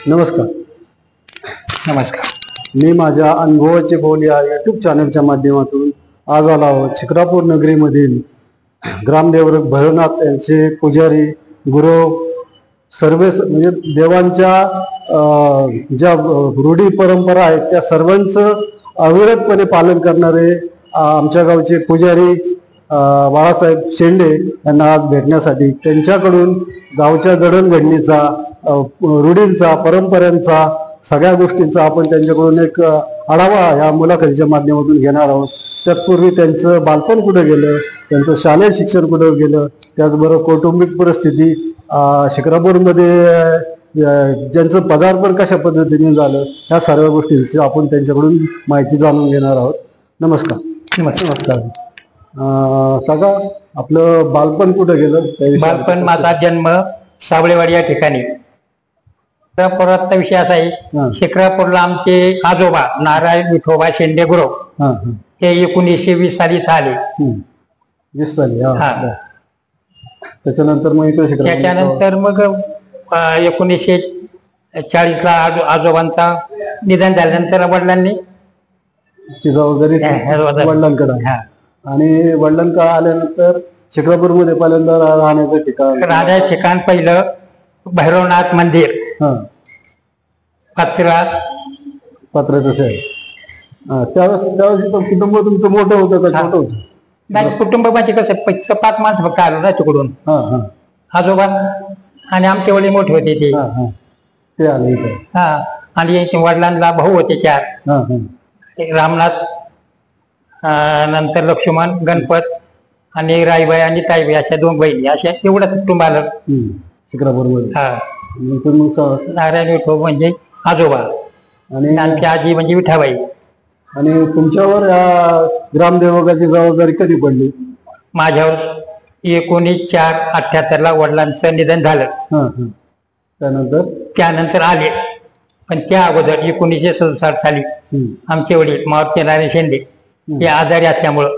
नमस्कार. नमस्कार. मी माझ्या अनुभवाचे बोल या यूट्यूब चॅनलच्या माध्यमातून आज आलो आहोत शिक्रापूर नगरीमधील ग्रामदेवरक भैरवनाथ यांचे पुजारी गुरव सर्व म्हणजे देवांच्या ज्या रूढी परंपरा आहेत त्या सर्वांचं अविरतपणे पालन करणारे आमच्या गावचे पुजारी बाळासाहेब शेंडे यांना आज भेटण्यासाठी त्यांच्याकडून गावच्या जडणघडणीचा रूढींचा परंपरांचा सगळ्या गोष्टींचा आपण त्यांच्याकडून एक आढावा या मुलाखतीच्या माध्यमातून घेणार आहोत. तत्पूर्वी त्यांचं बालपण कुठं गेलं, त्यांचं शालेय शिक्षण कुठं गेलं, त्याचबरोबर कौटुंबिक परिस्थिती शिक्रापूरमध्ये ज्यांचं पदार्पण कशा पद्धतीने झालं ह्या सर्व गोष्टींची आपण त्यांच्याकडून माहिती जाणून घेणार आहोत. नमस्कार. नमस्कार. काका, आपलं बालपण कुठं गेलं? बालपण माझा जन्म सावळेवाडी या ठिकाणी. शिक्रापुराचा विषय असा आहे, शिक्रापूरला आमचे आजोबा नारायण विठोबा शेंडे गुरव ते 1920 साली आले. 20 साली. त्याच्यानंतर मग त्याच्यानंतर मग 1940 ला आजोबांचा निधन झाल्यानंतर वडिलांनी ती जबाबदारी वडिलांकडे आणि वडिलांकडे आल्यानंतर शिक्रापूरमध्ये पहिल्यांदा राहण्याचं ठिकाण पहिलं भैरवनाथ मंदिर, पात्राचं शहर. त्यावेळेस कुटुंब तुमचं मोठं होतं का छोटं होतं? नाही, कुटुंब म्हणजे कसं 5 माणसं फक्त आलो ना तिकडून. आजोबा आणि आमचे वडील मोठे होते ते आले इथे. आणि वडिलांना भाऊ होते 4, रामनाथ, नंतर लक्ष्मण, गणपत आणि राईबाई आणि ताईबाई अशा 2 बहिणी, अशा एवढं कुटुंब आलं शिक्रापूरमध्ये. नारायण विठोबा म्हणजे आजोबा आणि आमची आजी म्हणजे विठाबाई. आणि तुमच्यावर या ग्रामदेवकाची जबाबदारी कधी पडली? माझ्यावर 19/4/78 ला वडिलांचं निधन झालं. त्यानंतर आले, पण त्या अगोदर 1967 साली आमचे वडील मारुती नारायण शेंडे हे आजारी असल्यामुळं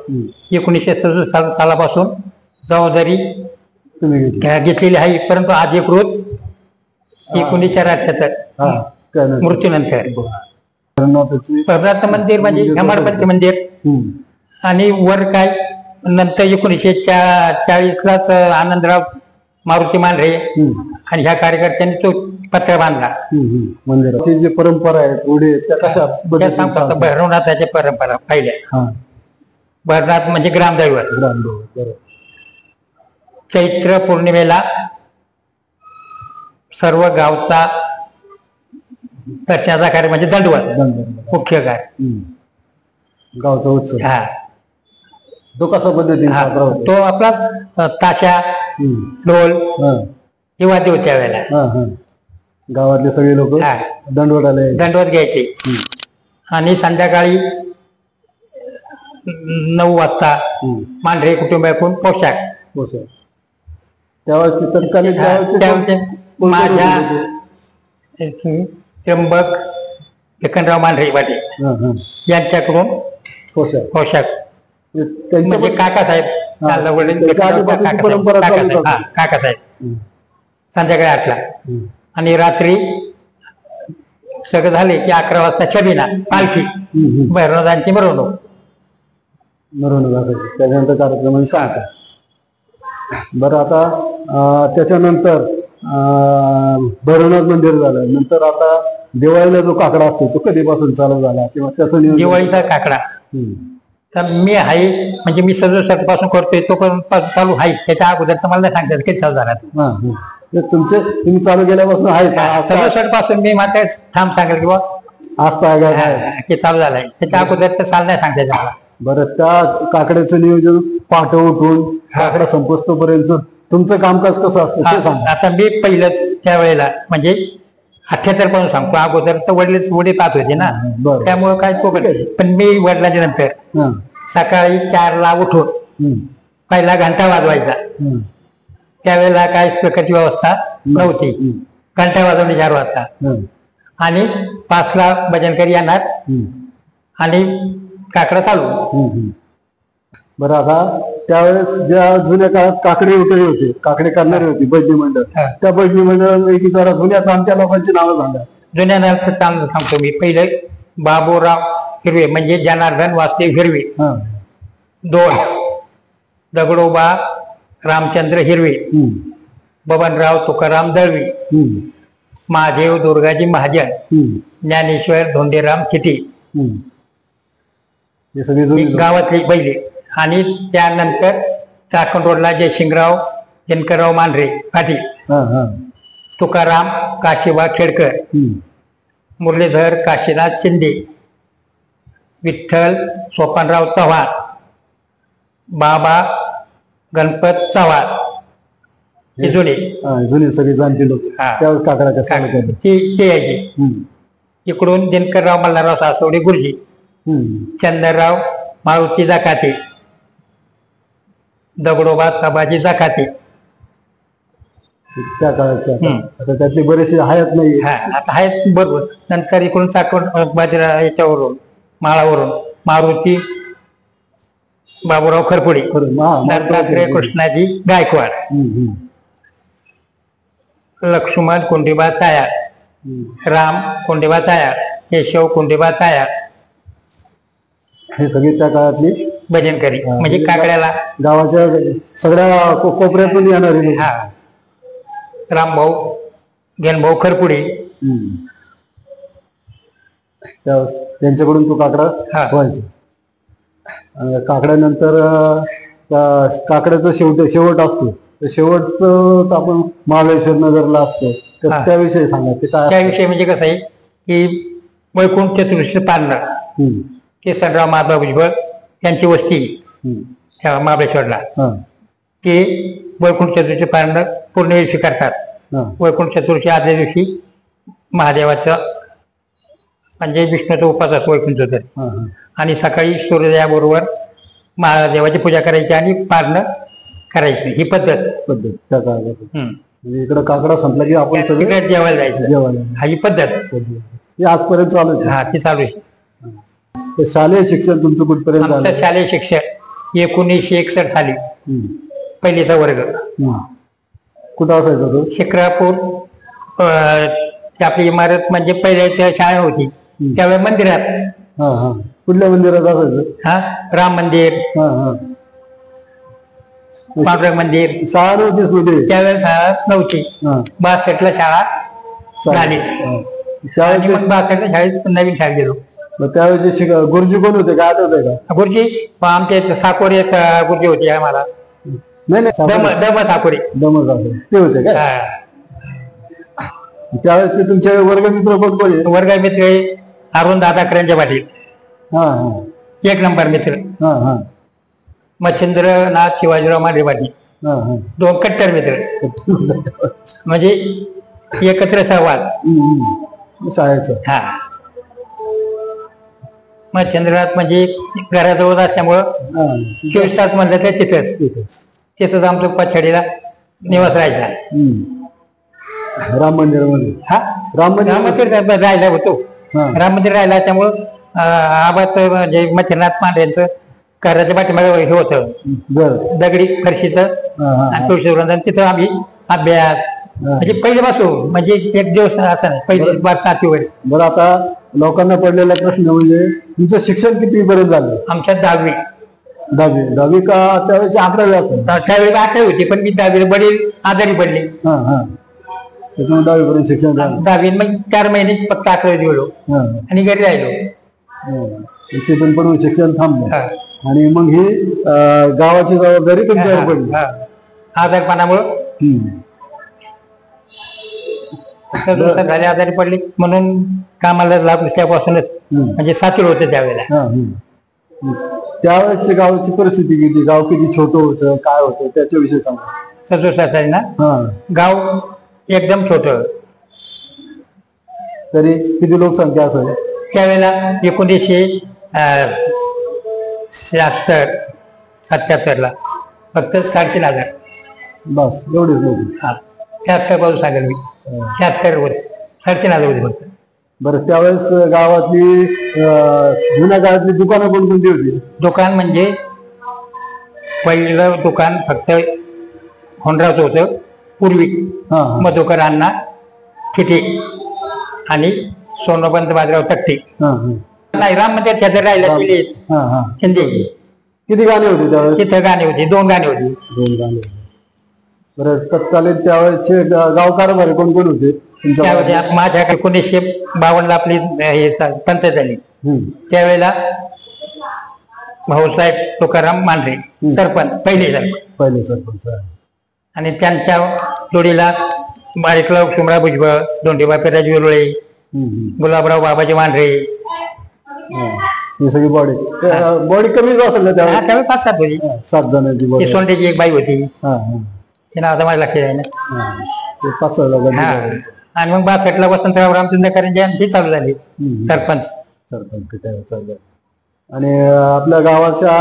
1967 सालापासून जबाबदारी घेतलेली आहे. परंतु अधिकृत 19/4/78 मृत्यूनंतर. भैरवनाथ मंदिर म्हणजे हेमाडपंत मंदिर. आणि वर काय नंतर 1940 लाच आनंदराव मारुती मांढरे आणि ह्या कार्यकर्त्यांनी तो पत्र बांधला. मंदिराची जी परंपरा आहे पुढे त्या कशा भैरवनाथाच्या परंपरा पहिल्या. भैरवनाथ म्हणजे ग्रामदैवत. चैत्र पौर्णिमेला सर्व गावचा दर्शनाचा कार्य म्हणजे दंडवत मुख्य कार्य, गावचा उत्सव. तो कसा पद्धतीने? तो आपला ताशा, ढोल हे वाद्य होते त्यावेळेला. गावातले सगळे लोक दंडवत घ्यायचे. आणि संध्याकाळी 9 वाजता मांढरे कुटुंबाकडून पोशाख. माझ्या त्र्यंबक एकनराव मांढरे पाटील यांच्याकडून पोशाख म्हणजे काकासाहेब काकासाहेब संध्याकाळी 8 ला. आणि रात्री सगळं झाले की 11 वाजता छबिना पालखी भैरवनाथांची मिरवणूक. त्याच्यानंतर कार्यक्रम सांगता. बरं, आता त्याच्यानंतर भैरवनाथ मंदिर झालं. नंतर आता दिवाळीला जो काकडा असतो तो कधीपासून चालू झाला किंवा त्याचं दिवाळीचा काकडा तर मी आहे म्हणजे मी 67 पासून करतोय, तो चालू आहे. त्याच्या अगोदर तर मला नाही सांगतात किती चालू झाला. तुम्ही चालू केल्यापासून आहे 67 पासून मी मात्र ठाम सांगेल किंवा आज चालू झालाय. त्याच्या अगोदर तर चाल नाही सांगता मला. बरं, त्या काकड्याचं नियोजन पहाटे उठून काकडा संपस्तोपर्यंत तुमचं कामकाज कसं असतं ते सांगा. आता मी पहिलंच त्यावेळेला म्हणजे 78 पासून सांगतो. अगोदर तर वडील पाहत होते ना, त्यामुळे काय तो. पण मी वडिलांच्या नंतर सकाळी 4 ला उठून पहिला घंटा वाजवायचा. त्यावेळेला काय स्पीकरची व्यवस्था नव्हती. घंटा वाजवणे 4 वाजता आणि 5 ला भजनकरी येणार आणि काकडा चालू. बरं, आता त्यावेळेस ज्या जुन्या काळात काकडे उठे होते, काकडे करणारे होते बजनी मंडळ, त्या बजनी मंडळांपैकी जरा जुन्या जाणत्या लोकांची नावं सांगा. जुन्या नावाचं सांगतो मी. पहिलं बाबूराव हिरवे म्हणजे जनार्दन वासुदेव हिरवे. 2 दगडोबा रामचंद्र हिरवे. बबनराव तुकाराम दळवी. महादेव दुर्गाजी महाजन. ज्ञानेश्वर धोंडेराम चिटी. गावातली पहिले. आणि त्यानंतर चाकण रोडला जयसिंगराव जनकरराव मांढरे पाटील. तुकाराम काशीबा खेडकर. मुरलीधर काशीनाथ शिंदे. विठ्ठल सोपानराव चव्हाण. बाबा गणपत चव्हाण. हे जुने सगळे जाणते लोक त्यावेळेस काकडा ते यायचे. इकडून दिनकरराव मल्हारराव सासवडे गुरुजी. चंद्रराव मारुती जाकाते. दगडोबा सभाजी जाकाते. त्या काळाच्या आता त्यातले बरेचसे आहेत नाही. आता आहेत बरोबर. नंतर इकडून चाकण बाजीरा याच्यावरून माळावरून मारुती बाबूराव खरपुडे. दत्तात्रय कृष्णाजी गायकवाड. लक्ष्मण कोंडेबा चायार. राम कोंडेबा चायार. केशव कोंडेबा चायार. हे सगळे त्या काळातली भजनकरी म्हणजे काकड्याला गावाच्या सगळ्या कोपऱ्यातून येणारे लोक. रामभाऊ ज्ञानभाऊ खरपुडे. त्यांच्याकडून तो काकडा व्हायचा. काकड्यानंतर काकड्याचा शेवट असतो. शेवटचं आपण महाबळेश्वर नगरला असतो. तर त्याविषयी सांगा. ते काय त्याविषयी म्हणजे कसं आहे की वैकुंठ चतुर्थीचं पारणं केसनराव माधव भुजबळ यांची वस्ती महाबळेश्वरला. ते वैकुंठ चतुर्थी पारणं पूर्ण दिवशी करतात. वैकुंठ चतुर्थी आदल्या दिवशी महादेवाचं म्हणजे विष्णूचा उपास असतो वैकुंठ चतुर्थी. आणि सकाळी सूर्योदयाबरोबर महादेवाची पूजा करायची आणि पारणं करायची. ही पद्धत त्या काळात. इकडं काकडा संपला की आपण सगळं जेवायला जायचं. ही पद्धत आजपर्यंत चालू आहे. ती चालू आहे. शालेय शिक्षण तुमचं कुठपर्यंत झालं? शालेय शिक्षण 1961 साली पहिलीचा वर्ग. कुठं असायचा तो? शिक्रापूर. आपली इमारत म्हणजे पहिल्याच्या शाळा होती त्यावेळेस मंदिरात. कुठल्या मंदिरात असायचं? राम मंदिर. पांडुरंग मंदिर. शाळा नव्हतीच मध्ये त्यावेळेस शाळा नव्हती. 62 शाळा झाली. त्यावेळी मग 62 शाळेत नवीन शाळेत गेलो. त्यावेळेचे गुरुजी कोण होते काय आठवत आहे का? गुरुजी आमच्या साकोरे गुरुजी होते आम्हाला. दम साकोरे ते होते का? त्यावेळेस तुमचे वर्गमित्र कोण? वर्गमित्र अरुण दादा करंजे पाटील. 1 नंबर मित्र. मच्छिंद्रनाथ शिवाजीराव मांढरे पाटील. 2 कट्टर मित्र. म्हणजे एकत्र सहवास शाळेचा. मच्छिंद्रनाथ म्हणजे घराजवळ असल्यामुळं 24 तास म्हणलं तर तिथंच आमचं पछाडीला निवास राहायचा. राम मंदिरामध्ये. राम मंदिर राहिला होतो. राम मंदिर राहिला असल्यामुळं आबाचं म्हणजे मच्छिंद्रनाथ मांढरे यांचं घराच्या पाठीमागे हे होतं दगडी फरशीचं आणि तुळशीवृंदावन. तिथं आम्ही अभ्यास म्हणजे पहिल्यापासून म्हणजे एक दिवस असं नाही. पहिले 7वी वगैरे. बरं आता लोकांना पडलेला प्रश्न म्हणजे तुमचं शिक्षण किती पर्यंत झालं? आमच्या 10वी. 10वी का त्यावेळेची 11वी असेल? त्यावेळी 8वी होती पण मी 10वी वडील आजारी पडले. त्याच्यामुळे 10वी पर्यंत शिक्षण झालं. 10वी मग 4 महिनेच फक्त 11वी गेलो आणि घरी राहिलो. तिथून पण शिक्षण थांबलं. आणि मग ही गावाची जबाबदारी तुमच्यावर पडली आजारपणामुळं. झाले आजारी पडले म्हणून कामाला लाभ त्यापासूनच म्हणजे 7वी होतं त्यावेळेला. त्यावेळेची गावाची परिस्थिती किती? गाव किती छोटं होतं काय होतं त्याच्याविषयी सांगा. 67 ना गाव एकदम छोट. तरी किती लोकसंख्या असेल त्यावेळेला? 1977 फक्त 3,500. बस एवढेच लोक. 76 पासून सांगेल मी. 76 वर 3,500 होती फक्त. बरं त्यावेळेस गावातली जुन्या काळातली दुकानं कोणकोणती होती? दुकान म्हणजे पहिलं दुकान फक्त होंडराचं होतं पूर्वी. मधुकर अण्णा थिटे आणि सोनोबंत बाजीराव तक्ते. हा हा नाही, राम मंदिर शेजारी राहिला गेले हा हा शिंदे. किती गाणी होती त्यावेळेस? तिथं गाणी होती, 2 गाणी होती. 2 गाणी होती. बरं, तत्कालीन त्यावेळेसचे गाव कारभारी कोण कोण होते तुमच्या? त्यावेळी माझ्या 1952 आपली पंचायत झाली. त्यावेळेला भाऊसाहेब तुकाराम मांढरे सरपंच, पहिले सरपंच. आणि त्यांच्या जोडीला बारीकराव शिमळा भुजबळ, धोंडीबा पेराजी वेरुळे, गुलाबराव बाबाजी मांढरे, ही सगळी बॉडी कमीच असेल ना त्यावेळेस? त्यावेळी 5-7 होती. 7 जणांची बॉडी. सोंडेची एक बाई होती, ते नाव आता माझ्या लक्षात आहे ना. 5-6 लोकांची. आणि मग 62ला वसंतराव रामचंद्र करंजे यांची चालू झाली सरपंच. चालू. आणि आपल्या गावाच्या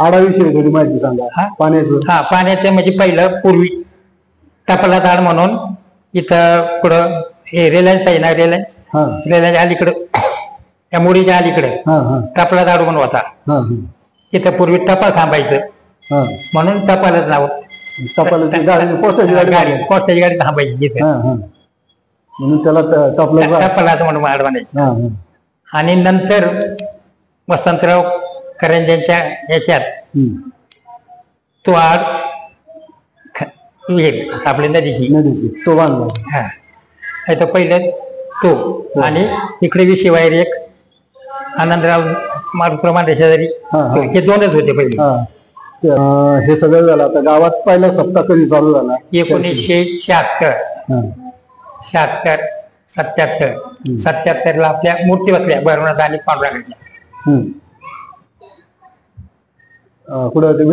आडाविषयी थोडी माहिती सांगा. पाण्याचं. पाण्याचं म्हणजे पहिलं पूर्वी टपला दाड म्हणून इथं पुढं हे रिलायन्स आहे ना, रिलायन्स अलीकडं, त्या मुडीच्या अलीकडं टपला दाड म्हणून होता. तिथं पूर्वी टपाल थांबायचं म्हणून टपालच नाव. पोस्टाची गाडी थांबायची तिथं म्हणून त्याला टपालाच म्हणून आड म्हणायचं. आणि नंतर वसंतराव करंजेंच्या ह्याच्यात तो आड आपल्या नदीची तो बांधला. तर पहिलं तो, आणि इकडे विषयवायर एक आनंदराव मारुप्रमाणे शेजारी, हे 2च होते पहिले. हे सगळं झालं. आता गावात पहिला सप्ताह कधी चालू झाला? 1976, 77 ला आपल्या मूर्ती बसल्या भरवणात आणि पांडुरंगाच्या. कुठं होते?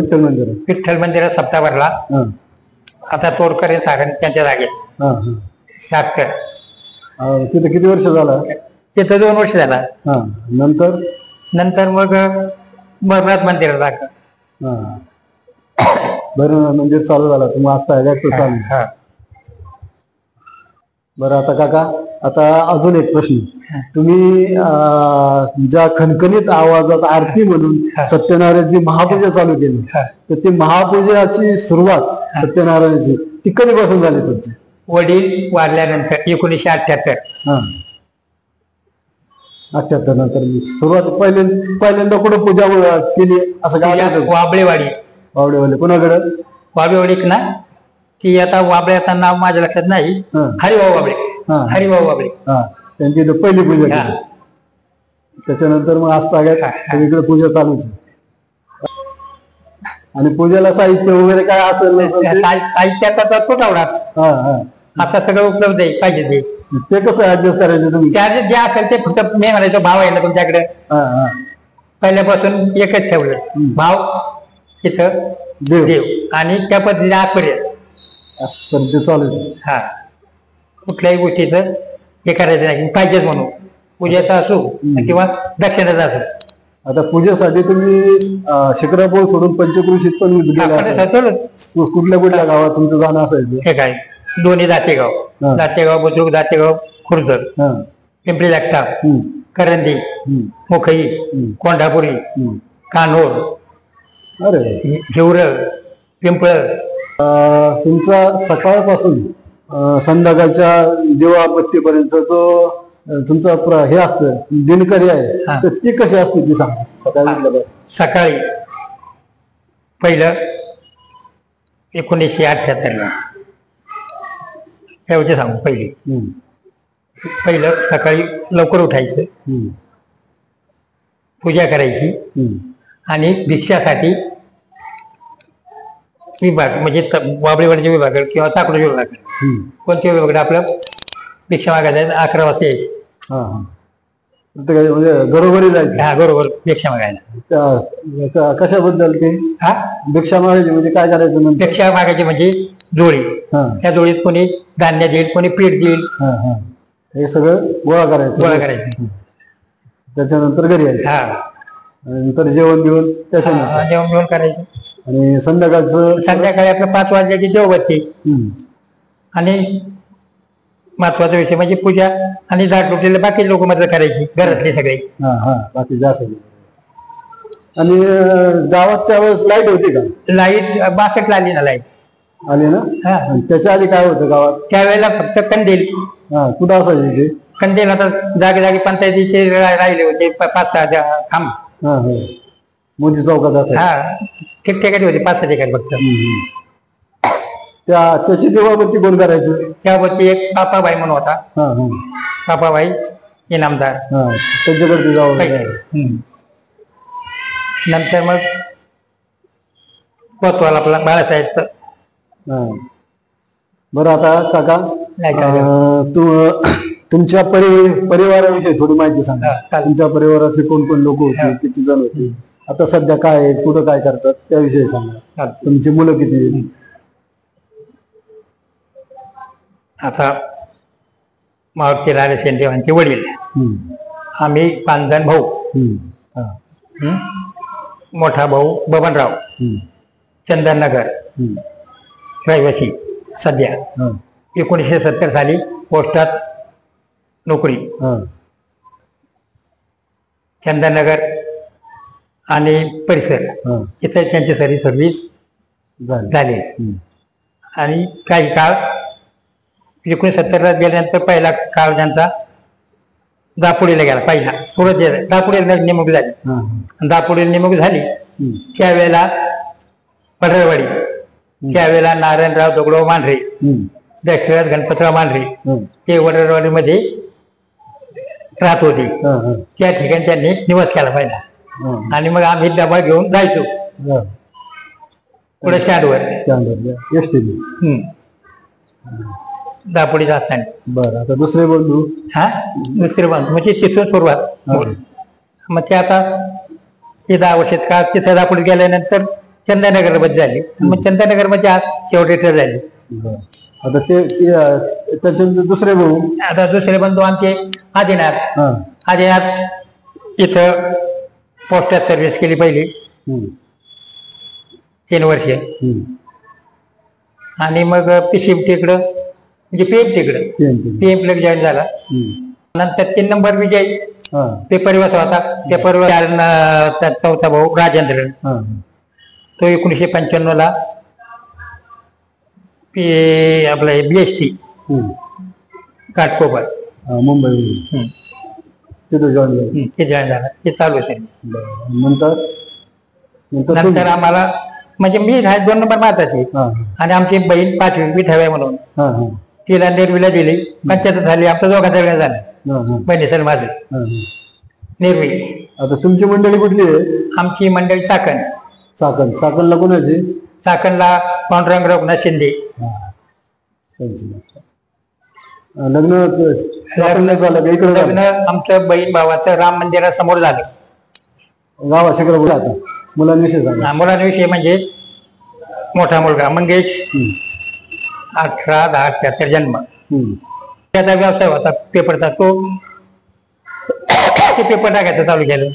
विठ्ठल मंदिरात सप्ताह भरला. आता तोडकर सागर त्यांच्या जागेत 76. तिथे किती वर्ष झालं? तिथं 2 वर्ष झाला. नंतर मग भरनाथ मंदिरात दाखल. भरनाथ मंदिर चालू झाला. तुम्ही असता. बरं, आता काका, आता अजून एक प्रश्न. तुम्ही ज्या खणखणीत आवाजात आरती म्हणून सत्यनारायणची महापूजा चालू केली, तर ती महापूजाची सुरुवात सत्यनारायणची ती कधीपासून झाली तुमची? वडील वारल्यानंतर 1978. 78 नंतर सुरुवात पहिल्यांदा कुठं पूजा केली असं काय? वाबळेवाडी. कोणाकडं? वाबळेवाडी ना, ती आता वाबळ्याचं नाव माझ्या लक्षात नाही. हरिभाऊ वाबळे. त्यांची पहिली पूजा केली. त्याच्यानंतर मग असता सगळीकडे पूजा चालूच. आणि पूजेला साहित्य वगैरे काय असेल? साहित्याचा तर तुटवडा. आता सगळं उपलब्ध आहे, पाहिजे ते कसं ऍडजस्ट करायचं तुम्ही? चार्जेस जे असेल ते फक्त मी म्हणायचो भाव आहे ना तुमच्याकडे, पहिल्यापासून एकच ठेवलं. भाव तिथं देव, आणि त्या पद्धतीने आजपर्यंत चालू. कुठल्याही गोष्टीचं हे करायचं नाही, पाहिजेच म्हणून. पूजेचा असो किंवा दक्षिणाचा असो. आता पूजेसाठी तुम्ही शिक्रापूर सोडून पंचक्रोशीत पण कुठल्या गावात तुमचं जाणं असायचं? हे काय, दोन्ही दातेगाव, बुद्रुक, दातेगाव, खुर्द, पिंपरी जगताप, करंदी, मुखई, कोंढापुरी, कान्होर, हिवर, पिंपळ. तुमचा सकाळपासून संध्याकाळच्या दिवाबत्तीपर्यंत जो तुमचा हे असतं दिनकरी आहे, तर ती कशी असते ती सांगा. सकाळी पहिलं 1978 ला त्यावेळी सांगू. पहिलं सकाळी लवकर उठायचं, पूजा करायची, आणि भिक्षासाठी विभाग म्हणजे वाबळेवाडीच्या विभाग किंवा ताकडोच्या विभाग, कोणत्या विभागात आपलं भिक्षा मागायचं. 11 वाजता यायची. म्हणजे घरोघरी जायचं? बरोबर, भिक्षा मागायला. कशाबद्दल ते? भिक्षा मागायची म्हणजे काय करायचं? भिक्षा मागायची म्हणजे जोळी. त्या जोळीत कोणी धान्य देईल, कोणी पीठ देईल, हे सगळं गोळा करायचं. त्याच्यानंतर घरी यायचं. नंतर जेवण घेऊन जेवण करायचं. आणि संध्याकाळी आपलं 5 वाजल्याची देवबत्ती. आणि महत्वाचा विषय म्हणजे पूजा आणि झाड लोटलेले बाकी लोक मदत करायची, घरातले सगळे. बाकी जास्त. आणि गावात त्यावेळेस लाईट होती का? लाईट 62 ला आली ना. लाईट आली ना. त्याच्या आधी काय होतं गावात? त्यावेळेला फक्त कंदील. कुठं असायची ते? कंदील आता जागी जागी पंचायतीचे राहिले होते 5-6 खांब. मोदी चौकात असेल. हा ठिकठिकाणी होते 5-6 ठिकाणी फक्त. त्याची देवावरती कोण करायचं? त्यावरती एक पापाबाई म्हणून होता. पापाबाई इनामदार. त्यांच्याकडे जावं. नंतर मग कोतवाल आपला बाळासाहेब. बरं आता काका तुमच्या परिवाराविषयी थोडी माहिती सांगा. तुमच्या परिवारातले कोण कोण लोक होते, किती जण होते, आता सध्या काय आहे, कुठं काय करतात त्याविषयी सांगा. तुमची मुलं किती? आता मावळते लाले शेंदेवांचे वडील, आम्ही 5 जण भाऊ. मोठा भाऊ बबनराव, चंदननगर रहिवासी, सध्या 1970 साली पोस्टात नोकरी. चंदननगर आणि परिसर तिथे त्यांची सर्व्हिस झाली. आणि काही काळ 1970 गेल्यानंतर पहिला काळ त्यांचा दापोडीला गेला. पहिला सुरत दापोडीला नेमणूक झाली. दापोडीला नेमणूक झाली त्यावेळेला पडरवाडी, त्यावेळेला नारायणराव दगडो मांढरे, दशरथ गणपतराव मांढरे ते वडरवाडीमध्ये राहत होते. त्या ठिकाणी त्यांनी निवास केला पहिला. आणि मग आम्ही डबा घेऊन जायचो पुढे स्टँडवर दापोडीचा असताना. बरं आता दुसरे बंधू? दुसरे बंधू म्हणजे तिथून सुरुवात. मग ते आता ते 10 वर्षात का तिथं दापोडीत गेल्यानंतर चंदननगर मध्ये झाली. मग चंदननगर मध्ये आज शेवटी रिटायर झाली. आता त्याचे दुसरे भाऊ? आता दुसरे बंधू आमचे आदिनाथ इथं पोस्टात सर्व्हिस केली पहिली 3 वर्षे. आणि मग PCMT इकडं म्हणजे PMT जॉईन झाला. नंतर 3 नंबर विजय पेपरवर होता. पेपरवर 4था भाऊ राजेंद्र, तो 1995 ला आपलं BST घाटकोपर मुंबई तिथे जॉईन झाला. ते चालू असेल. नंतर आम्हाला म्हणजे मी 2 नंबर माझाची. आणि आमची बहीण 5वी विठाव्या म्हणून तिला नेरवीला दिली. 75 झाली. आपलं दोघांचं लग्न झालं बहिणी सर माझं नेरवी. आता तुमची मंडळी कुठली आहे? आमची मंडळी चाकणला कोणाची? चाकणला पांडुरंग रघुनाथ शिंदे. लग्न आमचं बहीण भावाचं राम मंदिरासमोर झालं. गावा शिकरा आता मुलांविषयी सांगा. मुलांविषयी म्हणजे मोठा मुलगा मंगेश, 18-10-78 जन्म. त्याचा व्यवसाय होता पेपरचा. ते पेपर टाकायचं चालू केलं.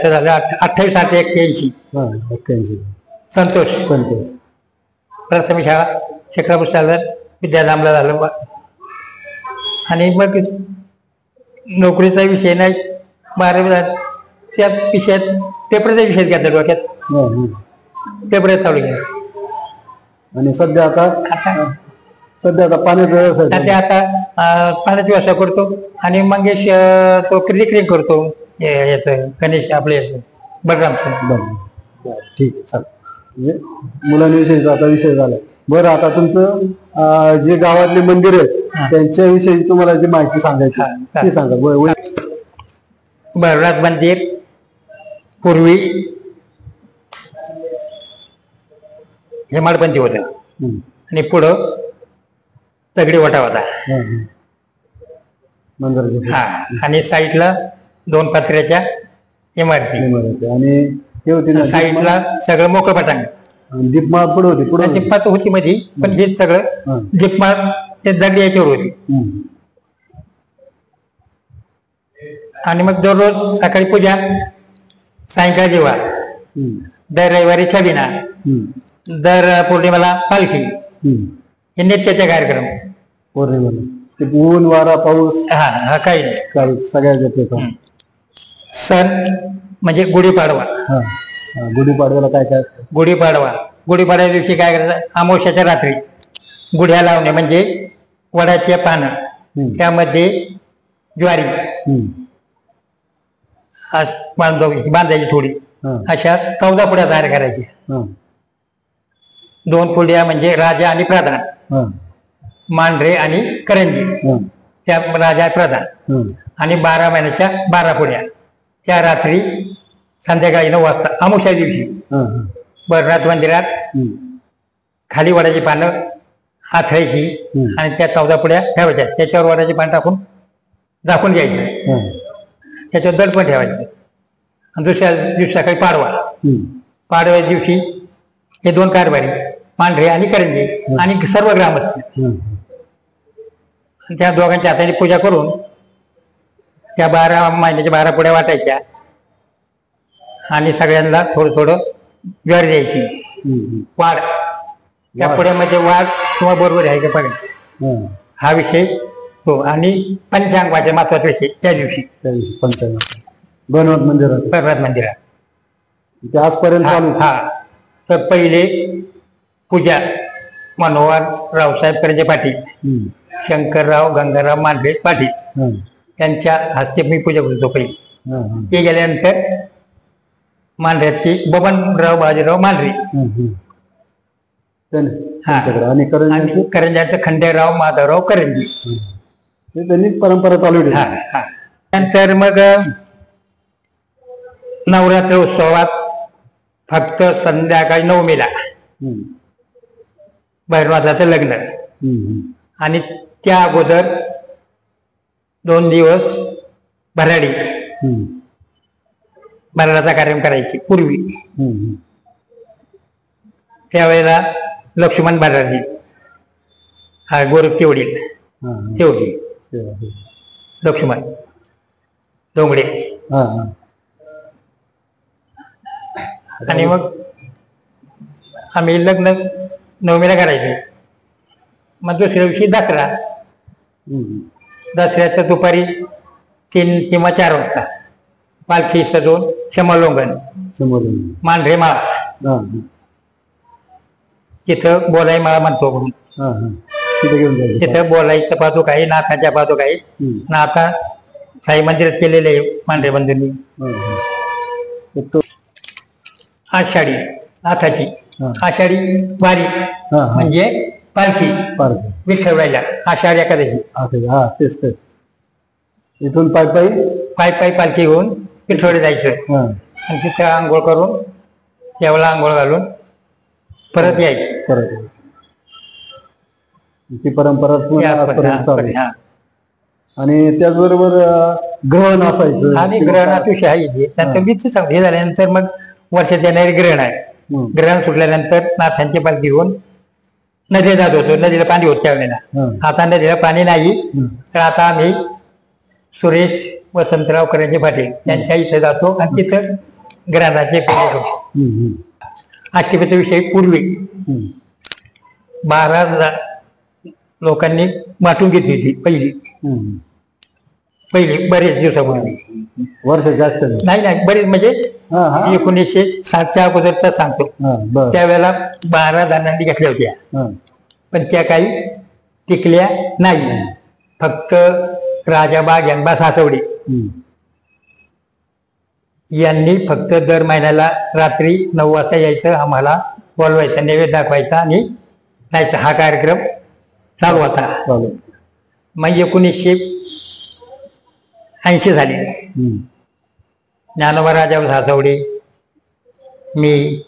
झालं 28-8-81. संतोष प्राथमिक शाळा शिक्रापूर सागर विद्याधामला झालं. आणि मग नोकरीचा विषय नाही, 12वी त्या विषयात पेपरचा विषय घेतला डोक्यात. पेपर चालू केला. आणि सध्या आता पाण्याचा व्यवसाय. सध्या आता पाण्याचा व्यवसाय करतो. आणि मंगेश तो क्रिकेट करतो याचं गणेश आपले याचं बलरामचं. ठीक आहे चालेल. मुलांविषयीचा आता विषय झाला. बरं आता तुमचं जे गावातले मंदिर आहेत त्यांच्याविषयी तुम्हाला जी माहिती सांगायची ती सांगा. भैरवनाथ मंदिर पूर्वी हेमाडपंथी होतं. आणि पुढं दगडी वटा होता. आणि साईडला 2 पत्र्याच्या इमारती. आणि साईडला सगळं मोकळं पटांग. दीपमाळ पुढे होती. दीपमाळ होती मध्ये, पण हे सगळं दीपमाळ ते दगडी याच्यावर होती. आणि मग दररोज सकाळी पूजा, सायंकाळी दिवा, दर रविवारी छबिना, दर पौर्णिमेला पालखी, हे नित्याचे कार्यक्रम. पौर्णिमेला ऊन वारा पाऊस काही नाही, सगळ्या सण म्हणजे गुढीपाडवा. गुढीपाडव्याला काय? गुढीपाडव्या दिवशी काय करायचं? अमावस्याच्या रात्री गुढ्या लावणे म्हणजे वडाची पानं, त्यामध्ये ज्वारी बांधायची थोडी, अशा 14 पुड्या तयार करायच्या. 2 पुड्या म्हणजे राजा आणि प्रधान, मांढरे आणि करंजी, त्या राजा प्रधान, आणि 12 महिन्याच्या 12 पुड्या, त्या रात्री संध्याकाळी 9 वाजता अमावस्या दिवशी भैरवनाथ मंदिरात खाली वडाची पानं आथरायची आणि त्या 14 पुड्या ठेवायच्या. त्याच्यावर वडाची पानं टाकून झाकून घ्यायचं. त्याच्यावर दर्पण ठेवायचं. आणि दुसऱ्या दिवशी सकाळी पाडव्या दिवशी हे 2 कारभारी, मांढरे आणि करंजी आणि सर्व ग्रामस्थ, त्या दोघांच्या हाताने पूजा करून त्या 12 महिन्याच्या 12 पुड्या वाटायच्या आणि सगळ्यांना थोडं ज्वारी द्यायची. वाढ त्या पुड्यामध्ये वाढ किंवा बरोबर आहे का पाहिजे, हा विषय हो. आणि पंचांग वाचायचे महत्वाचे विषय त्या दिवशी पंचांग भैरवनाथ मंदिरात आजपर्यंत. तर पहिले पूजा मनोहर रावसाहेब करंजे पाटील, शंकरराव गंगाराम मांढरे पाटील यांच्या हस्ते मी पूजा करतो पहिली. ते गेल्यानंतर मांढऱ्याची बबनराव बाजीराव मांढरे, आणि करंजाचं खंडेराव माधवराव करंजी. त्यांनी परंपरा चालू ठेवली. नंतर मग नवरात्र उत्सवात फक्त संध्याकाळी 9मीला भैरवनाथाचं लग्न, आणि त्या अगोदर 2 दिवस भराडाचा कार्यक्रम करायची. पूर्वी त्यावेळेला लक्ष्मण भराडी, गोरख तेवढी लक्ष्मण डोंगडे, आणि मग आम्ही लग्न 9मीला करायचे. मग दुसऱ्या दिवशी दसऱ्याच्या दुपारी 3 किंवा 4 वाजता पालखी सजवून शमलोंगण मांढरे माळा, तिथं बोलाई माळा म्हणतो म्हणून, तिथं बोलाईचं पादुक आहे, नाथाच्या पादुक आहे. नाथा साई मंदिरात केलेले आहे मांढरे बंधूंनी. आषाढी नाथाची आषाढी वारी म्हणजे पालखी विठ्ठलरायाला आषाढी एकादशी. इथून पायी पालखी घेऊन विठ्ठलवाडी जायचं आणि तिथं आंघोळ करून देवाला आंघोळ घालून परत यायचं. ती परंपरा. आणि त्याचबरोबर ग्रहण असायचं. आणि ग्रहणात विषय आहे त्याचं बीच हे झाल्यानंतर मग वर्षात येणारे ग्रहण आहे. ग्रहण सुटल्यानंतर नाथांची पालखी घेऊन नदीला जात होतो. नदीला पाणी होत त्यावेळेला. आता नदीला पाणी नाही, तर आता आम्ही सुरेश वसंतराव करंजे पाटील यांच्या इथे जातो आणि तिथं ग्रहणाचे पूजा करतो. अष्टमीचा विषय पूर्वी 12 लोकांनी वाटून घेतली होती पहिली बरेच दिवसापूर्वी. वर्षाच्या नाही बरेच म्हणजे 1960च्या अगोदरचा सांगतो. त्यावेळेला 12 जणांनी घेतल्या होत्या, पण त्या काही टिकल्या नाही. फक्त राजाबा ज्ञानबा सासवडे यांनी फक्त दर महिन्याला रात्री 9 वाजता यायचं, आम्हाला बोलवायचा, नैवेद्य दाखवायचा आणि जायचा. हा कार्यक्रम चालू होता. मग 1980 झाले. ज्ञानोबा राजा सासवडे, मी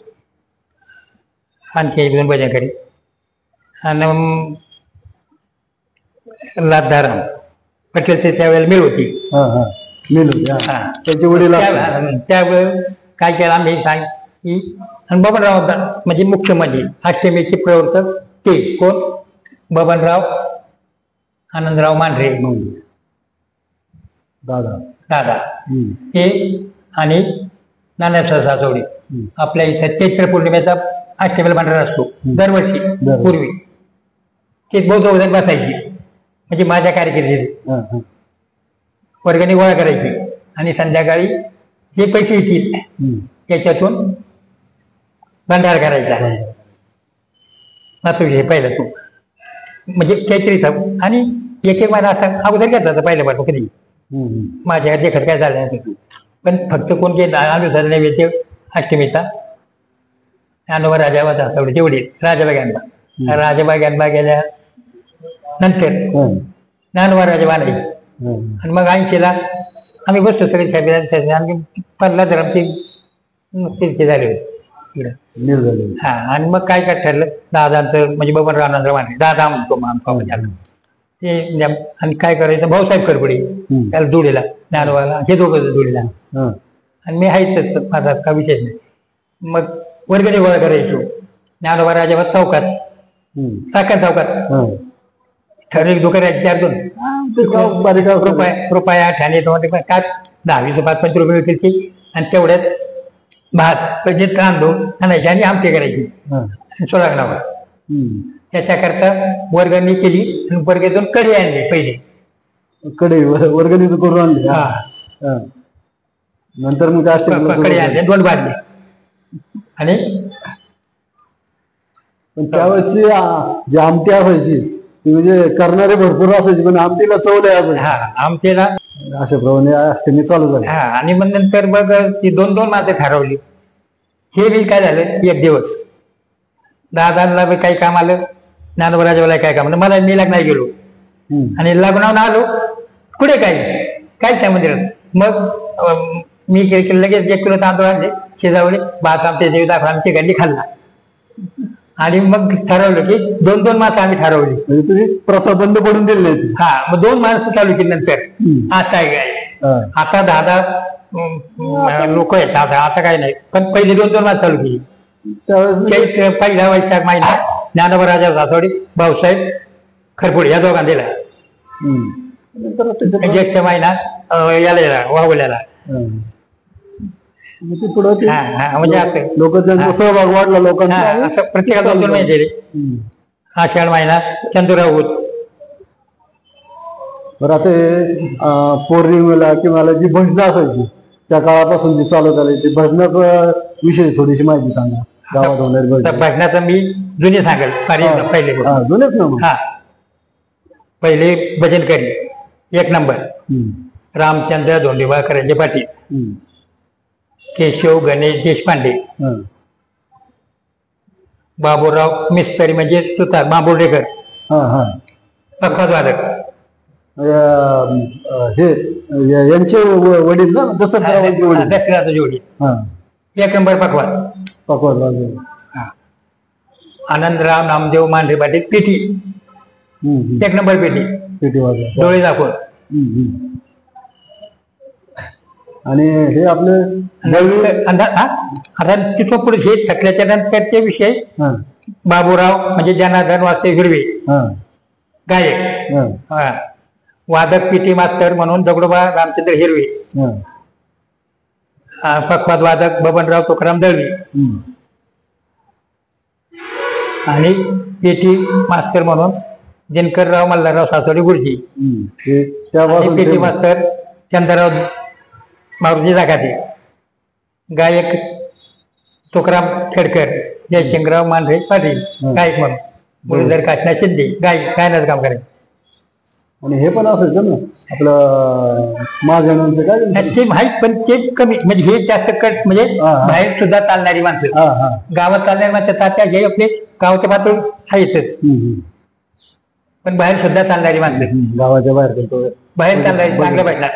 आणखी 2 भजनकरी आणि लादाराम पटेलचे त्यावेळेला मिळ होती. त्याचे वडील त्यावेळेस काय केलं आम्ही सांग की बबनराव म्हणजे मुख्य म्हणजे अष्टमीचे प्रवर्तक ते कोण, बबनराव आनंदराव मांढरे दादा हे आणि नानासाहेब सासवडे. आपल्या इथं चैत्र पौर्णिमेचा अष्टमीला भांडारा असतो दरवर्षी. पूर्वी ते बौद्ध बसायची, म्हणजे माझ्या कार्यकिर्दीत वर्गणी गोळा करायची आणि संध्याकाळी जे पैसे येतील त्याच्यातून भंडारा करायचा. तो हे पहिला तो म्हणजे चैत्रीचा. आणि एक महिना असा अगोदर घेतला पहिल्यापासून कधी माझ्या देखत काय झालं नाही. पण फक्त कोण काही आलो नैवेद्य अष्टमीचा ज्ञानोबा राजाबा सासवडे तेवढे राजाबा ज्ञानबा गेल्या नंतर ज्ञानोबा राजा आणायचे. आणि मग 80ला आम्ही बसतो सगळे साहेब आम्ही 15 धर्मचे तीर्थ झाले होते. हा आणि मग काय ठरलं दादांचं म्हणजे बबनराव माने दादा म्हणतो ते आणि काय करायचं भाऊसाहेब करपडे त्याला जोडीला ज्ञानोबाला हे दोघं जोडीला आणि मी आहेच माझा का विषय नाही. मग वर्गणी गोळा करायचो ज्ञानोबा राजाबाद चौकात साखर चौकात ठरविक दुकान आहेत 4-2 रुपया ठाणे काय 10-20 5-5 रुपये विकली ती. आणि तेवढ्यात भात जे तांदूळ आणायचे आणि आमटे करायची सोलागणावर. त्याच्याकरता वर्गणी केली आणि वर्गेतून कडी आणली पहिले कडे वर्गणी करून आणली. नंतर मग कडे आणले 2 बादली. आणि त्यावेळेची जी आमटी असायची ती म्हणजे करणारे भरपूर असायची पण आमटीला चवले असायची. आमटीला अशा प्रमाणे अष्टमी चालू झाली. आणि मग नंतर मग ती 2-2 माणसं ठरवली. हे बी काय झालं एक दिवस दादांना बी काही काम आलं ज्ञानोबा राजाला काय काम आलं. मला मी लग्नाला गेलो आणि लग्नावून आलो कुठे काय त्या मंदिरात. मग मी लगेच 1 किलो तांदूळ आणले शेजावळे भात आमचे देव दाखवा आमची घरली खाल्ला. आणि मग ठरवलं की 2-2 माणसं आम्ही ठरवली. म्हणजे तुम्ही प्रथा बंद पडून दिली होती. मग 2 माणसं चालू केली नंतर. आज काय आता 10 लोक आहेत आता काय नाही. पण पहिली 2-2 माणसं चालू केली. चैत्र पहिला वैशाख महिना ज्ञानोबा राजा सासवडे भाऊसाहेब खरपुडे या दोघांना दिला. ज्येष्ठ महिना याला वाहुल्याला. म्हणजे असं लोक त्यांचा सहभाग वाढला लोकांचा. असं प्रत्येकाला 2-2 महिने दिले. आषाढ महिना चंद्रराव होत. बरं आता पौर्णिमेला किंवा जी भजनं असायची त्या काळापासून जी चालू झाली ती भजनाचा विषय थोडीशी माहिती सांगा. गावात होणारी भजनाचं मी जुने सांगेल पहिले जुनेच ना. पहिले भजन करी 1 नंबर रामचंद्र धोंडीबाकरांचे पाटील केशव गणेश देशपांडे बाबूराव मिस्त्री म्हणजे सुतार बांबुर्डेकर पखवाज वादक हे यांचे वडील ना दसऱ्याचा जोडी 1 नंबर पखवाज आनंदराव नामदेव मांढरे पाटील पेटी 1 नंबर पेटी डोळे दाखवून. आणि हे आपलं आता तिथं पुढे हे सगळ्याच्या नंतरचे विषय बाबूराव म्हणजे जनार्दन वासुदेव हिरवे गायक वादक पीटी मास्तर म्हणून दगडोबा रामचंद्र हिरवे पखवाज वादक बबनराव तुकाराम दळवी आणि पेटी मास्तर म्हणून दिनकरराव मल्हारराव सासवडे गुरुजी. पेटी मास्तर चंद्रराव मारुती जागाते. गायक तुकाराम खेडकर जयशंकरराव मांढरे पाटील गायक म्हणून. मुरलीधर काशनाथ शिंदे गायनाचं काम करायचं. आणि हे पण असायचं ना आपलं महाजनांचं काय ते माहीत पण ते कमी म्हणजे हे जास्त कट म्हणजे बाहेर सुद्धा चालणारी माणसं गावात चालणारी माणसं तात्या हे आपले गावाच्या पातळी आहेतच पण बाहेर सुद्धा चालणारी माणसं गावाच्या बाहेर चालणारी चांगलं भेटणार.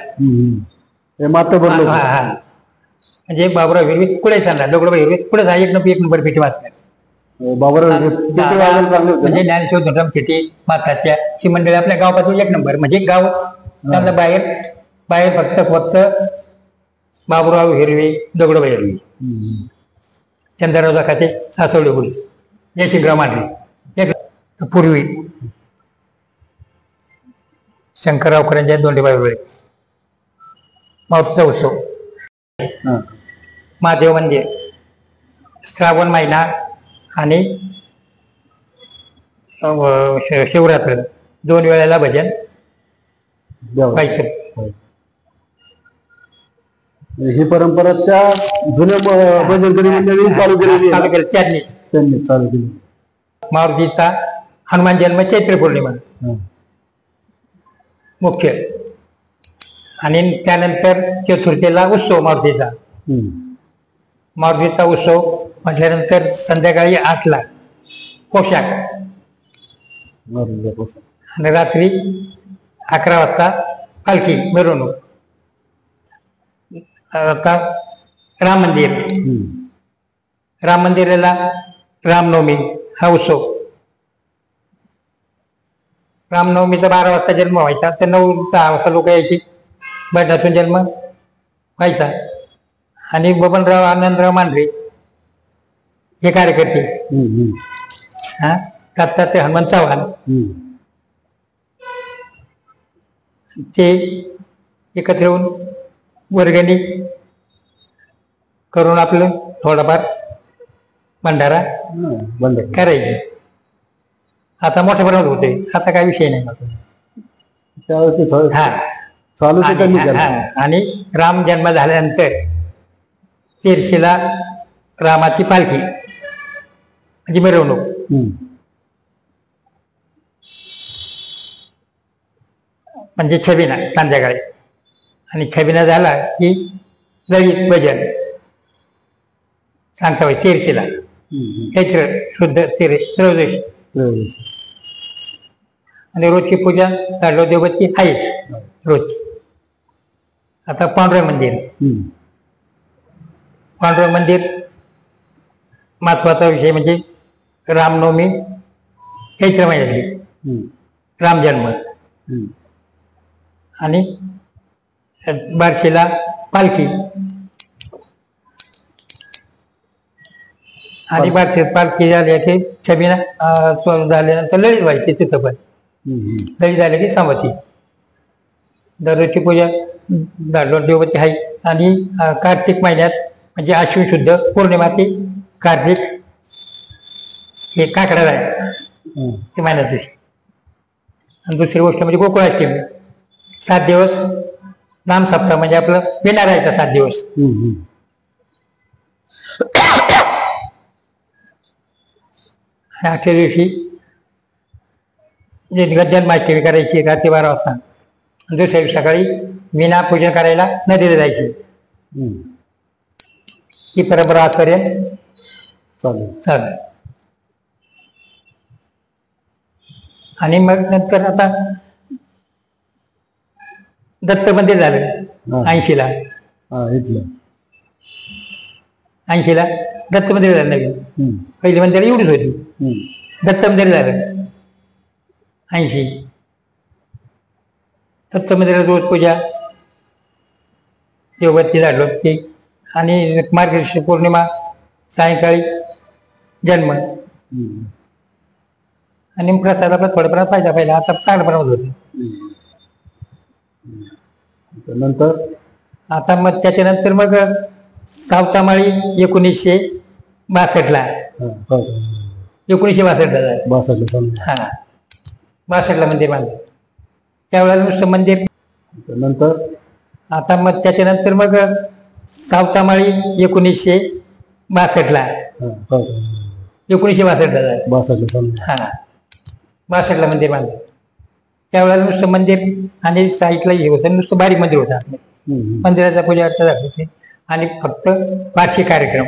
म्हणजे बाबुराव हिरवी कुठे चालणार दगडोबा हिरवी कुठे 1 नंबर पेटी वाचणार. म्हणजे ज्ञानेश्वर धोंडराम शेट्टी माताच्या ही मंडळी आपल्या गावापासून 1 नंबर म्हणजे गाव त्यांना बाहेर फक्त बाबुराव हिरवे दगडोबा हिरवी चंद्रराव जाखाते सासवडे गुरु जयसिंगराव मांढरे. पूर्वी शंकरराव करंजे दोंडेबाई हिरवे माऊलीचा उत्सव महादेव मंदिर श्रावण महिना आणि शिवरात्र 2 वेळेला भजन व्हायचं. ही परंपरा त्या जुन्या भजनकरी मंडळी चालू केली त्यांनी चालू केली. मारुतीचा हनुमान जन्म चैत्र पौर्णिमा मुख्य आणि त्यानंतर चतुर्थीला उत्सव मारुतीचा. मारुतीचा उत्सव म्हटल्यानंतर संध्याकाळी 8ला पोशाख आणि रात्री 11 वाजता पालखी मिरवणूक. आता राम मंदिर, राम मंदिराला रामनवमी हा उत्सव. रामनवमीचा 12 वाजता जन्म व्हायचा, तर 9-10 वाजता लोक यायची, बैठातून जन्म व्हायचा. आणि बबनराव आनंदराव मांढरे हे कार्यकर्ते, हा दत्तात्रय हनुमान चव्हाण, ते एकत्र येऊन वर्गणी करून आपलं थोडाफार भंडारा करायचे. आता मोठ्या प्रमाणात होते, आता काय विषय नाही. आणि राम जन्म झाल्यानंतर तेरशीला रामाची पालखी म्हणजे मिरवणूक. म्हणजे छबिना संध्याकाळी, आणि छबिना झाला की ललित भजन सांगता होईल तेरशीला, चैत्र शुद्ध त्रयोदशी. आणि रोजची पूजा ताडलो देवची आहेच रोजची. आता पांडुरंग मंदिर, पांडुरंग मंदिर महत्वाचा विषय म्हणजे रामनवमी चैत्र महिन्यातली राम जन्म, आणि बार्शीला पालखी, आणि बार्शीत पालखी झाली की छबिना झाल्यानंतर ललित व्हायची. तिथं पण ललित झाले की समाधी. दररोजची पूजा दाडलोट देवची आहे. आणि कार्तिक महिन्यात म्हणजे अश्विन शुद्ध पौर्णिमा ती कार्तिक हे काकडा आहे ते महिन्यात दिवशी. आणि दुसरी गोष्ट म्हणजे गोकुळाष्टमी, 7 दिवस नाम सप्ताह म्हणजे आपलं विना राहायचा 7 दिवस. आणि 8व्या दिवशी जन्माष्टमी करायची रात्री 12 वाजता. दुसऱ्या दिवशी सकाळी विना पूजन करायला नदीला जायची. ही परंपरा आजपर्यंत चालेल. आणि मग नंतर आता दत्त मंदिर झालं 80ला. 80ला दत्त मंदिर झालं नवीन. पहिली मंदिर एवढीच होती. दत्त मंदिर झालं 80. दत्त मंदिरात रोज पूजा, देवबत्ती झाडलो ते, आणि मार्गशीर्ष पौर्णिमा सायंकाळी जन्म. आणि प्रसादाला थोड्यापर्यंत पाहिजे पहिला, आता चांगल्या प्रमाणात होते. नंतर आता मग त्याच्यानंतर मग सावतामाळी 1962ला 1962ला हा 62ला मंदिर बांधलं. त्यावेळेला नुसतं मंदिर. नंतर आता मग त्याच्यानंतर मग सावतामाळी 1962ला 1962ला हा 62ला मंदिर बांधलं. त्यावेळेला नुसतं मंदिर आणि साईडला हे होतं, नुसतं बारीक मंदिर होतं. मंदिराचा पूजा अर्चा झाली आणि फक्त वार्षिक कार्यक्रम.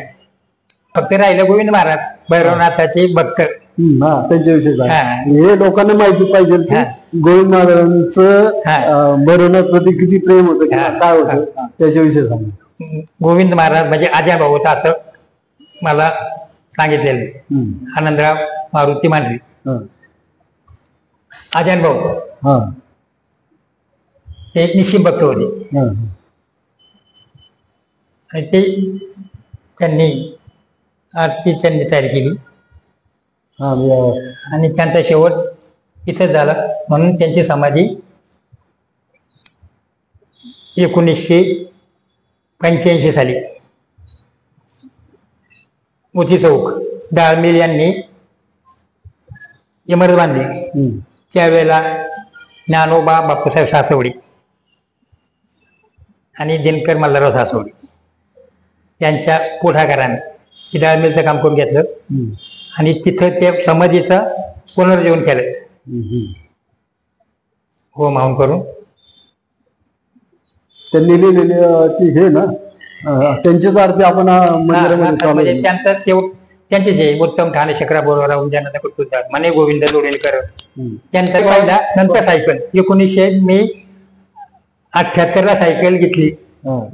फक्त राहिलं गोविंद महाराज भैरवनाथाचे भक्त, त्यांच्याविषयी हे लोकांना माहिती पाहिजे की गोविंद महाराजांचं भैरवनाथ प्रती किती प्रेम होतं, काय होतं त्याच्याविषयी सांग. गोविंद महाराज म्हणजे आजा भाऊ होता असं मला सांगितलेलं. आनंदराव मारुती मांढरे आजान भाऊ ते एक निश्चित भक्त होते. आणि ते त्यांनी तयारी केली आणि त्यांचा शेवट इथंच झाला. म्हणून त्यांची समाधी 1985 साली मोती चौक डाळमिल यांनी इमारत बांधली. त्यावेळेला ज्ञानोबा बापूसाहेब सासवडी आणि दिनकर मल्हारराव सासवडी यांच्या पुढाकाराने ही डाळमिलचं काम करून घेतलं. आणि तिथं ते समाधीचं पुनर्जीवन केलं होम हाऊन करून. त्यांनी लिहिलेली ती हे ना त्यांचीच आरती आपण मंदिरामध्ये चालू म्हणजे त्यांचा शेवट त्यांचेच आहे. उत्तम ठाणे शकरा बरोबर उद्यानाचा कुटुंबात मने गोविंद लोणीकर त्यांचा पहिला. नंतर सायकल 1978 ला सायकल घेतली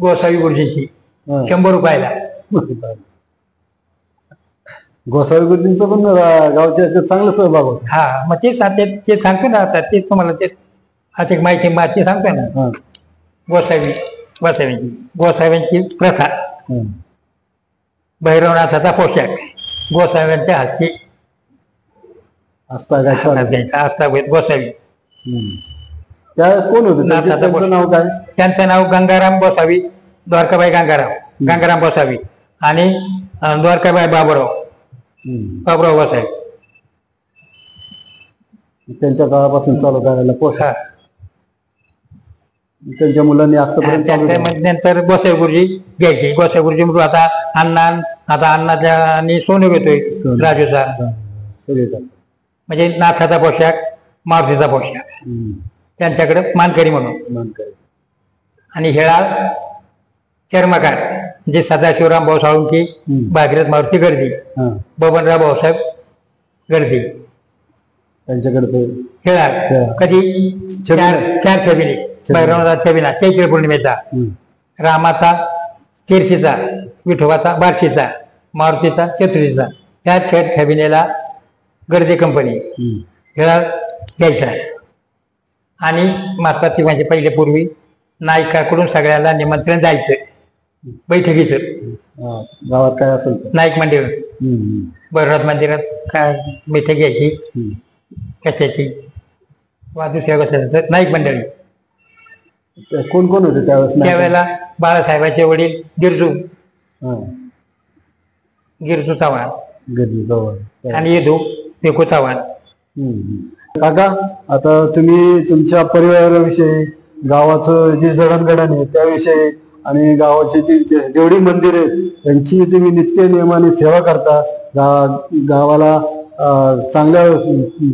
गोसावी गुरुजींची 100 रुपयाला. गोसावी गुरुजींचं पण गावच्या चांगलं सहभाग होता. हा मग ते सांगतो ना आता ते तुम्हाला ते आज एक माहिती सांगतोय ना. गोसाव्यांची प्रथा, भैरवनाथाचा पोशाख गोसाव्यांच्या हस्ती आस्थापित गोसावी. त्यावेळेस कोण होते त्यांचं नाव काय? त्यांचं नाव गंगाराम गोसावी, द्वारकाबाई गंगाराम गोसावी आणि द्वारकाबाई बाबुराव गोसावी. त्यांच्या काळापासून चालू करायला पोशाख त्यांच्या मुलांनी आतापर्यंत. नंतर गोसावी गुरुजी घ्यायचे. गोसावी गुरुजी म्हणून आता अण्णाच्या आणि सोनू घेतोय राजूचा. म्हणजे नाथाचा पोशाख, मारुतीचा पोशाक त्यांच्याकडे मानकरी म्हणून. आणि हेळा चर्मकार म्हणजे सदाशिवराम भाऊ साळुंकी, भागीरथ मारुती गर्दी, बबनराव भाऊसाहेब गर्दी त्यांच्याकडे. हेळा कधी 4 छबिनी, भैरवनाथ छबिना चैत्र पौर्णिमेचा, रामाचा तेरशीचा, विठोबाचा बार्शीचा, मारुतीचा चतुर्थीचा, त्या 4 छबिनेला गर्दी कंपनी हेळा घ्यायचा. आणि महत्वाची म्हणजे पहिले पूर्वी नायकाकडून सगळ्याला निमंत्रण जायचं बैठकीचं. गावात काय असेल नाईक मंदिर, भैरवनाथ मंदिरात काय बैठक घ्यायची कशाची वा दुसऱ्या कशाचं नाईक मंडळी. कोण कोण होते त्यावेळेला? बाळासाहेबांचे वडील गिरजू चव्हाण आणि येदू पेकू चव्हाण. काका, आता तुम्ही तुमच्या परिवाराविषयी, गावाचं जे जडणघडण आहे त्याविषयी आणि गावाची जी जेवढी मंदिर आहेत त्यांची तुम्ही नित्य नियमाने सेवा करता, गावाला चांगल्या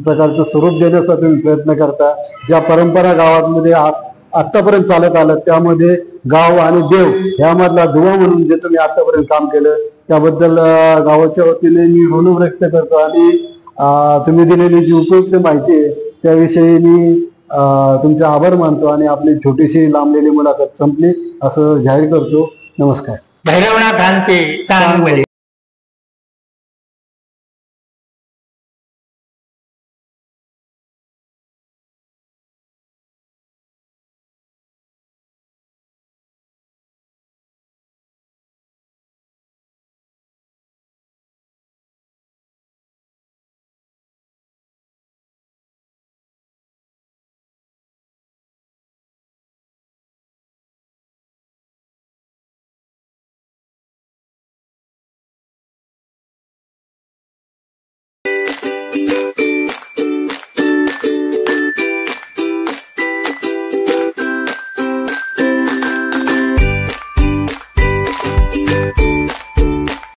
प्रकारचं स्वरूप देण्याचा तुम्ही प्रयत्न करता. ज्या परंपरा गावामध्ये आतापर्यंत चालत आलं त्यामध्ये गाव आणि देव यामधला दुवा म्हणून जे तुम्ही आतापर्यंत काम केलं त्याबद्दल गावाच्या वतीने मी ऋण व्यक्त करतो. आणि तुम्ही दिलेली जी उपयुक्त माहिती आहे त्याविषयी मी तुमचे आभार मानतो आणि आपली छोटीशी लांबलेली मुलाखत संपली असं जाहीर करतो. नमस्कार. भैरवनाथांचे